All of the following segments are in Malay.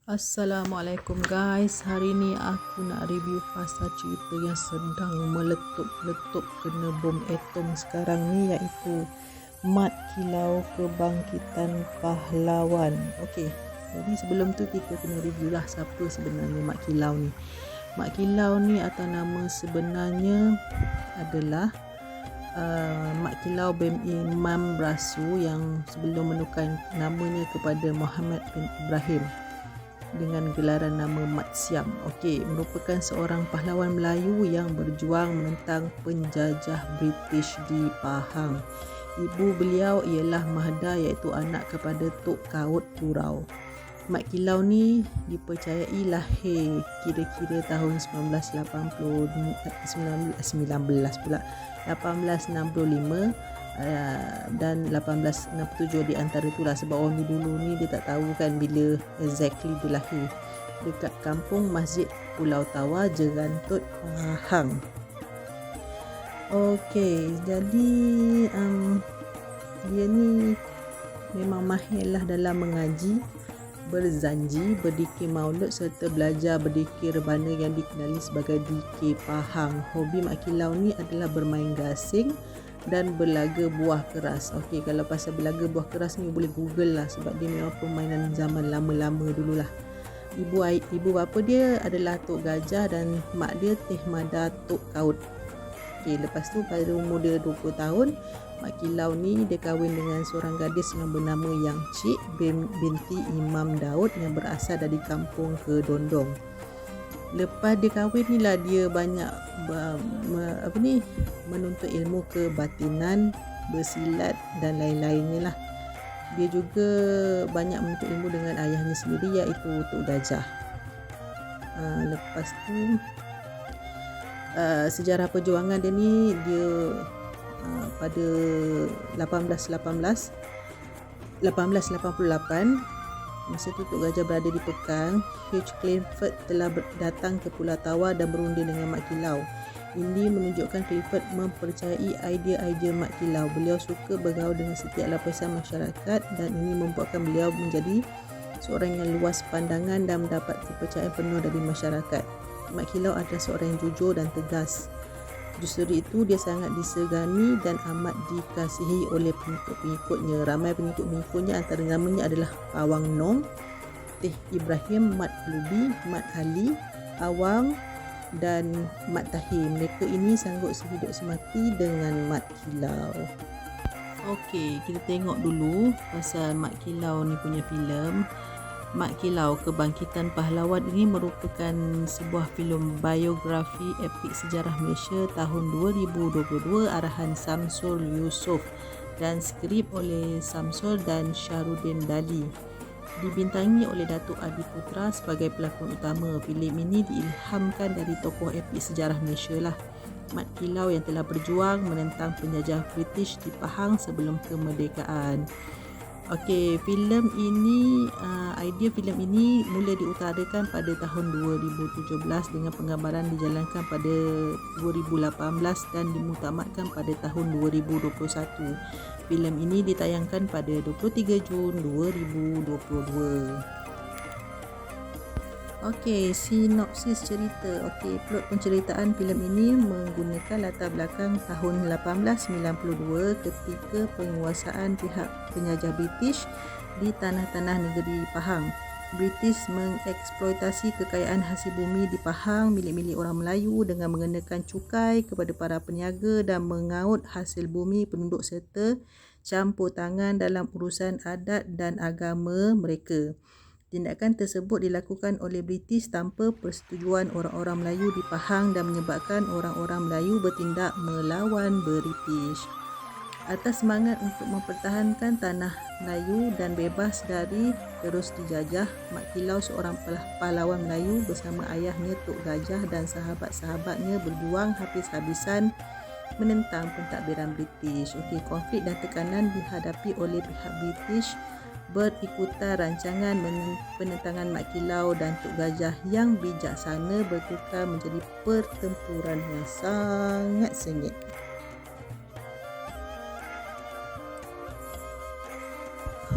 Assalamualaikum guys. Hari ni aku nak review pasal cerita yang sedang meletup-letup kena bom atom sekarang ni, iaitu Mat Kilau Kebangkitan Pahlawan. Okey. Jadi sebelum tu kita kena review lah siapa sebenarnya Mat Kilau ni. Mat Kilau ni atau nama sebenarnya adalah Mat Kilau bin Imam Brasu yang sebelum menukarkan namanya kepada Muhammad bin Ibrahim dengan gelaran nama Mat Siam. Okey, merupakan seorang pahlawan Melayu yang berjuang menentang penjajah British di Pahang. Ibu beliau ialah Mahda, iaitu anak kepada Tok Kaut Kurau. Mat Kilau ni dipercayai lahir kira-kira tahun 1865 dan 1867 di antara itulah, sebab orang dulu ni dia tak tahu kan bila exactly dia lahir, dekat kampung Masjid Pulau Tawa, Jerantut, Pahang. Okey, jadi dia ni memang mahir lah dalam mengaji, berzanji, berdikir maulud serta belajar berdikir rebana yang dikenali sebagai dikir Pahang. Hobi Mat Kilau ni adalah bermain gasing dan berlaga buah keras. Okey, kalau pasal berlaga buah keras ni boleh google lah, sebab dia memang permainan zaman lama-lama dululah. Ibu bapa dia adalah Tok Gajah dan mak dia Teh Mada Tok Kaut. Okey, lepas tu pada umur dia 20 tahun, Mat Kilau ni dia kahwin dengan seorang gadis yang bernama Yang Cik binti Imam Daud yang berasal dari kampung Kedondong. Lepas dia kahwin ni lah dia banyak menuntut ilmu kebatinan, bersilat dan lain-lainnya lah. Dia juga banyak menuntut ilmu dengan ayahnya sendiri, iaitu Tok Gajah. Lepas tu sejarah perjuangan dia ni, dia pada 1888, masa tu Tok Gajah berada di Pekang, Hugh Clifford telah datang ke Pulau Tawa dan berunding dengan Mat Kilau. Ini menunjukkan Clifford mempercayai idea-idea Mat Kilau. Beliau suka bergaul dengan setiap lapisan masyarakat dan ini membuatkan beliau menjadi seorang yang luas pandangan dan mendapat kepercayaan penuh dari masyarakat. Mat Kilau adalah seorang yang jujur dan tegas. Justru itu dia sangat disegani dan amat dikasihi oleh pengikut-pengikutnya. Ramai pengikut-pengikutnya, antara namanya adalah Pawang Nong, Teh Ibrahim, Mat Lubi, Mat Ali, Awang dan Mat Tahir. Mereka ini sanggup sehidup semati dengan Mat Kilau. Okey, kita tengok dulu pasal Mat Kilau ni punya filem. Mat Kilau Kebangkitan Pahlawan ini merupakan sebuah filem biografi epik sejarah Malaysia tahun 2022 arahan Samsul Yusof dan skrip oleh Samsul dan Syahrudin Dali. Dibintangi oleh Datuk Adi Putra sebagai pelakon utama. Filem ini diilhamkan dari tokoh epik sejarah Malaysia lah, Mat Kilau yang telah berjuang menentang penjajah British di Pahang sebelum kemerdekaan. Okey, idea filem ini mula diutarakan pada tahun 2017 dengan penggambaran dijalankan pada 2018 dan dimuktamadkan pada tahun 2021. Filem ini ditayangkan pada 23 Jun 2022. Okey, sinopsis cerita. Okey, plot penceritaan filem ini menggunakan latar belakang tahun 1892 ketika penguasaan pihak penjajah British di tanah-tanah negeri Pahang. British mengeksploitasi kekayaan hasil bumi di Pahang milik-milik orang Melayu dengan mengenakan cukai kepada para peniaga dan mengaut hasil bumi penduduk serta campur tangan dalam urusan adat dan agama mereka. Tindakan tersebut dilakukan oleh British tanpa persetujuan orang-orang Melayu di Pahang dan menyebabkan orang-orang Melayu bertindak melawan British. Atas semangat untuk mempertahankan tanah Melayu dan bebas dari terus dijajah, Mat Kilau, seorang pahlawan Melayu bersama ayahnya Tok Gajah dan sahabat-sahabatnya berjuang habis-habisan menentang pentadbiran British. Okey, konflik dan tekanan dihadapi oleh pihak British berikutan rancangan penentangan Mat Kilau dan Tok Gajah yang bijaksana bertukar menjadi pertempuran yang sangat sengit.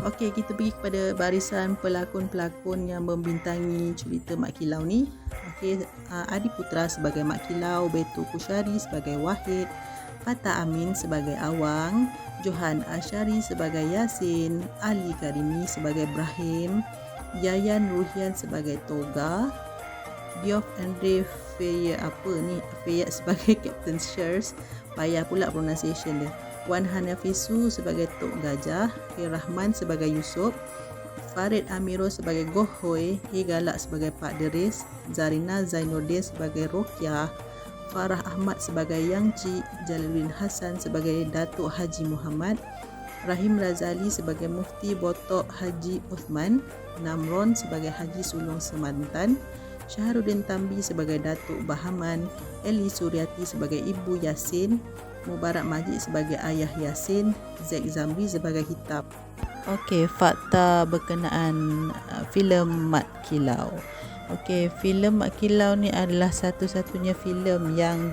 Okey, kita pergi kepada barisan pelakon-pelakon yang membintangi cerita Mat Kilau ni. Okey, Adi Putra sebagai Mat Kilau, Beto Kusyari sebagai Wahid, Fatah Amin sebagai Awang, Johan Asyari sebagai Yasin, Ali Karimi sebagai Ibrahim, Yayan Ruhian sebagai Toga, Diof Andre Fayet sebagai Captain Shears, payah pula pronunciation dia. Wan Hanafisu sebagai Tok Gajah, Khair Rahman sebagai Yusof, Farid Amiro sebagai Gohoi, Galak sebagai Pak Deris, Zarina Zainuddin sebagai Rokiah, Farah Ahmad sebagai Yang Cik, Jalaluddin Hassan sebagai Datuk Haji Muhammad, Rahim Razali sebagai Mufti Botok Haji Uthman, Namron sebagai Haji Sulong Semantan, Syaharuddin Tambi sebagai Datuk Bahaman, Eli Suryati sebagai Ibu Yasin, Mubarak Majid sebagai Ayah Yasin, Zack Zamri sebagai Hitab. Okey, fakta berkenaan filem Mat Kilau. Okey, filem Mat Kilau ni adalah satu-satunya filem yang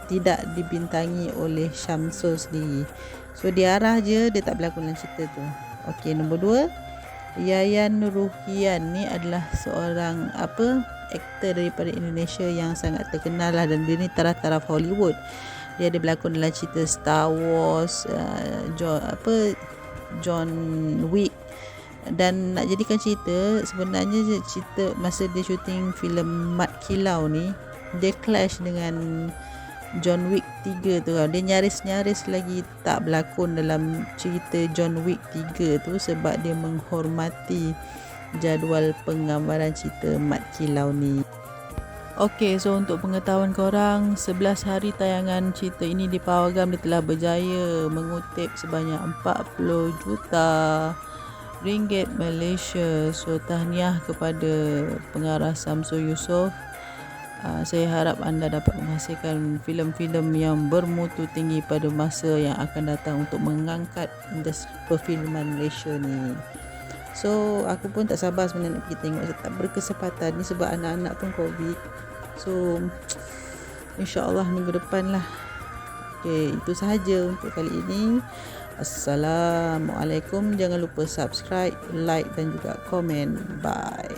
tidak dibintangi oleh Syamsul sendiri. So diarah je, dia tak berlakon dalam cerita tu. Okey, nombor 2, Yayan Ruhian ni adalah seorang aktor daripada Indonesia yang sangat terkenal lah, dan dia ni taraf Hollywood. Dia ada berlakon dalam cerita Star Wars, John Wick. Dan nak jadikan cerita, sebenarnya cerita masa dia syuting filem Mat Kilau ni, dia clash dengan John Wick 3 tu lah. Dia nyaris-nyaris lagi tak berlakon dalam cerita John Wick 3 tu sebab dia menghormati jadual penggambaran cerita Mat Kilau ni. Okey, so untuk pengetahuan korang, 11 hari tayangan cerita ini di Pawagam dia telah berjaya mengutip sebanyak 40 juta ringgit Malaysia. So tahniah kepada pengarah Samsul Yusof. Saya harap anda dapat menghasilkan filem-filem yang bermutu tinggi pada masa yang akan datang untuk mengangkat industri perfilman Malaysia ni. So aku pun tak sabar sebenarnya nak pergi tengok, tak berkesempatan ni sebab anak-anak pun COVID. So insya-Allah minggu depan lah. Okay, itu sahaja untuk kali ini. Assalamualaikum. Jangan lupa subscribe, like dan juga komen. Bye.